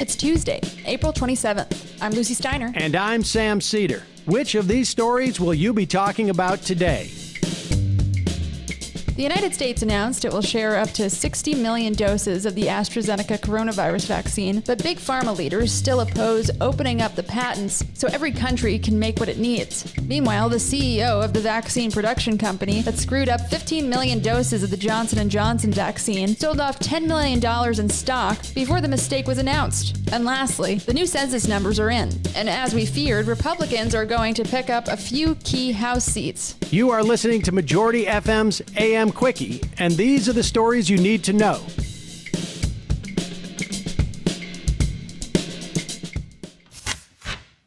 It's Tuesday, April 27th. I'm Lucy Steiner. And I'm Sam Cedar. Which of these stories will you be talking about today? The United States announced it will share up to 60 million doses of the AstraZeneca coronavirus vaccine, but big pharma leaders still oppose opening up the patents so every country can make what it needs. Meanwhile, the CEO of the vaccine production company that screwed up 15 million doses of the Johnson & Johnson vaccine sold off $10 million in stock before the mistake was announced. And lastly, the new census numbers are in. And as we feared, Republicans are going to pick up a few key House seats. You are listening to Majority FM's AM Quickie, and these are the stories you need to know.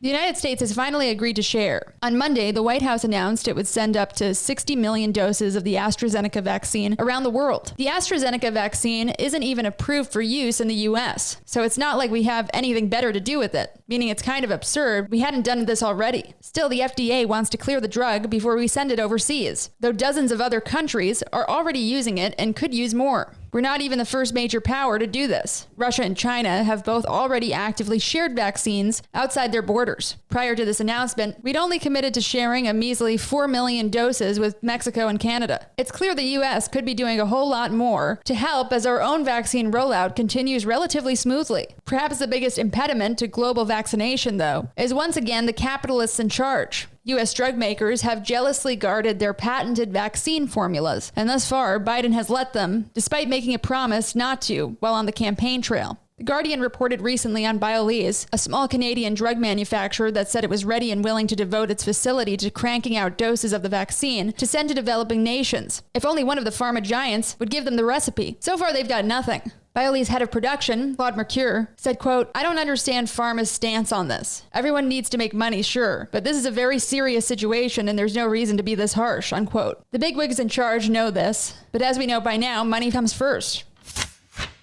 The United States has finally agreed to share. On Monday, the White House announced it would send up to 60 million doses of the AstraZeneca vaccine around the world. The AstraZeneca vaccine isn't even approved for use in the U.S., so it's not like we have anything better to do with it, meaning it's kind of absurd we hadn't done this already. Still, the FDA wants to clear the drug before we send it overseas, though dozens of other countries are already using it and could use more. We're not even the first major power to do this. Russia and China have both already actively shared vaccines outside their borders. Prior to this announcement, we'd only committed to sharing a measly 4 million doses with Mexico and Canada. It's clear the U.S. could be doing a whole lot more to help as our own vaccine rollout continues relatively smoothly. Perhaps the biggest impediment to global vaccination, though, is once again the capitalists in charge. U.S. drug makers have jealously guarded their patented vaccine formulas, and thus far, Biden has let them, despite making a promise not to while on the campaign trail. The Guardian reported recently on BioLease, a small Canadian drug manufacturer that said it was ready and willing to devote its facility to cranking out doses of the vaccine to send to developing nations. If only one of the pharma giants would give them the recipe. So far, they've got nothing. BioLease head of production, Claude Mercure, said, quote, "I don't understand pharma's stance on this. Everyone needs to make money, sure, but this is a very serious situation and there's no reason to be this harsh," unquote. The bigwigs in charge know this, but as we know by now, money comes first.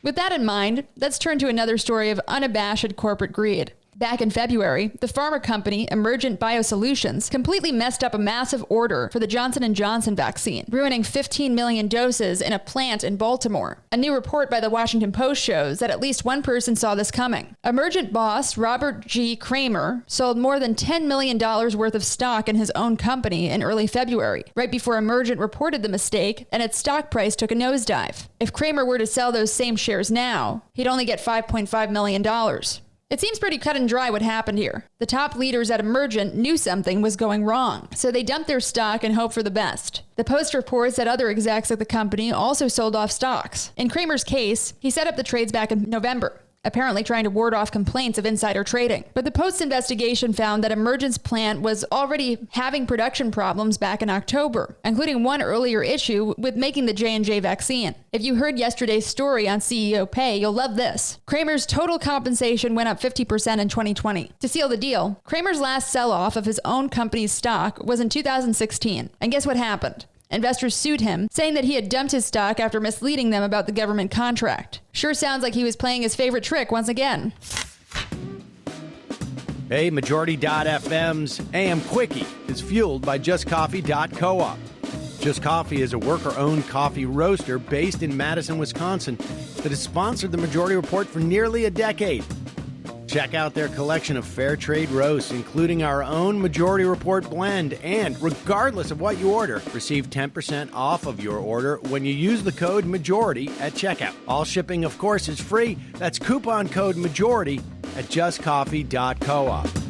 With that in mind, let's turn to another story of unabashed corporate greed. Back in February, the pharma company Emergent Biosolutions completely messed up a massive order for the Johnson & Johnson vaccine, ruining 15 million doses in a plant in Baltimore. A new report by the Washington Post shows that at least one person saw this coming. Emergent boss Robert G. Kramer sold more than $10 million worth of stock in his own company in early February, right before Emergent reported the mistake and its stock price took a nosedive. If Kramer were to sell those same shares now, he'd only get $5.5 million. It seems pretty cut and dry what happened here. The top leaders at Emergent knew something was going wrong, so they dumped their stock and hoped for the best. The Post reports that other execs at the company also sold off stocks. In Kramer's case, he set up the trades back in November, apparently trying to ward off complaints of insider trading. But the Post's investigation found that Emergent's plant was already having production problems back in October, including one earlier issue with making the J&J vaccine. If you heard yesterday's story on CEO Pay, you'll love this. Kramer's total compensation went up 50% in 2020. To seal the deal, Kramer's last sell-off of his own company's stock was in 2016. And guess what happened? Investors sued him, saying that he had dumped his stock after misleading them about the government contract. Sure sounds like he was playing his favorite trick once again. Hey, Majority.fm's AM Quickie is fueled by JustCoffee.coop. Just Coffee is a worker-owned coffee roaster based in Madison, Wisconsin that has sponsored the Majority Report for nearly a decade. Check out their collection of fair trade roasts, including our own Majority Report blend. And regardless of what you order, receive 10% off of your order when you use the code MAJORITY at checkout. All shipping, of course, is free. That's coupon code MAJORITY at justcoffee.coop.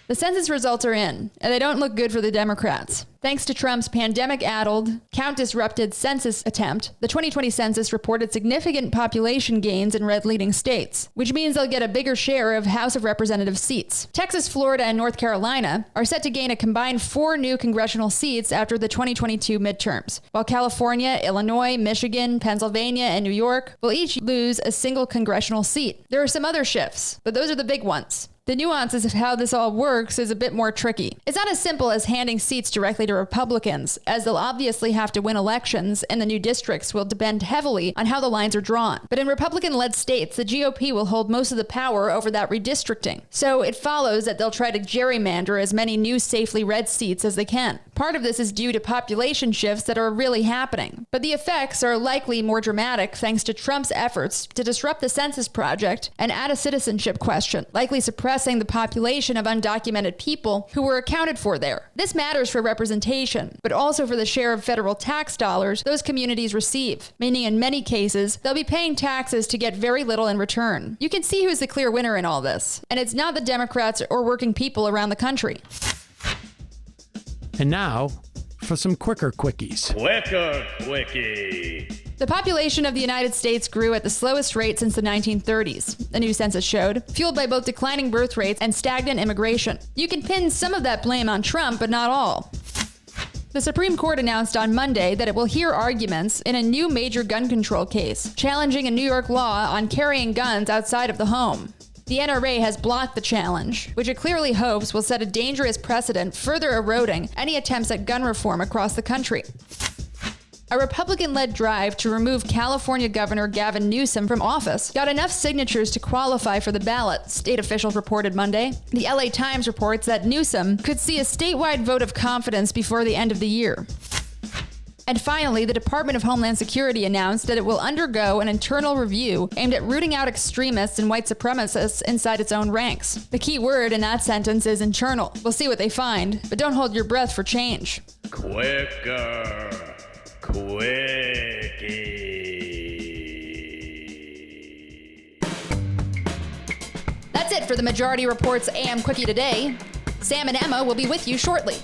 The census results are in, and they don't look good for the Democrats. Thanks to Trump's pandemic-addled, count-disrupted census attempt, the 2020 census reported significant population gains in red-leading states, which means they'll get a bigger share of House of Representatives seats. Texas, Florida, and North Carolina are set to gain a combined 4 new congressional seats after the 2022 midterms, while California, Illinois, Michigan, Pennsylvania, and New York will each lose a single congressional seat. There are some other shifts, but those are the big ones. The nuances of how this all works is a bit more tricky. It's not as simple as handing seats directly to Republicans, as they'll obviously have to win elections, and the new districts will depend heavily on how the lines are drawn. But in Republican-led states, the GOP will hold most of the power over that redistricting. So it follows that they'll try to gerrymander as many new safely red seats as they can. Part of this is due to population shifts that are really happening, but the effects are likely more dramatic thanks to Trump's efforts to disrupt the Census project and add a citizenship question, likely suppressing the population of undocumented people who were accounted for there. This matters for representation, but also for the share of federal tax dollars those communities receive, meaning in many cases, they'll be paying taxes to get very little in return. You can see who's the clear winner in all this, and it's not the Democrats or working people around the country. And now, for some quicker quickies. Quicker Quickie. The population of the United States grew at the slowest rate since the 1930s, a new census showed, fueled by both declining birth rates and stagnant immigration. You can pin some of that blame on Trump, but not all. The Supreme Court announced on Monday that it will hear arguments in a new major gun control case, challenging a New York law on carrying guns outside of the home. The NRA has blocked the challenge, which it clearly hopes will set a dangerous precedent, further eroding any attempts at gun reform across the country. A Republican-led drive to remove California Governor Gavin Newsom from office got enough signatures to qualify for the ballot, state officials reported Monday. The LA Times reports that Newsom could see a statewide vote of confidence before the end of the year. And finally, the Department of Homeland Security announced that it will undergo an internal review aimed at rooting out extremists and white supremacists inside its own ranks. The key word in that sentence is internal. We'll see what they find, but don't hold your breath for change. Quicker Quickie. That's it for the Majority Report's AM Quickie today. Sam and Emma will be with you shortly.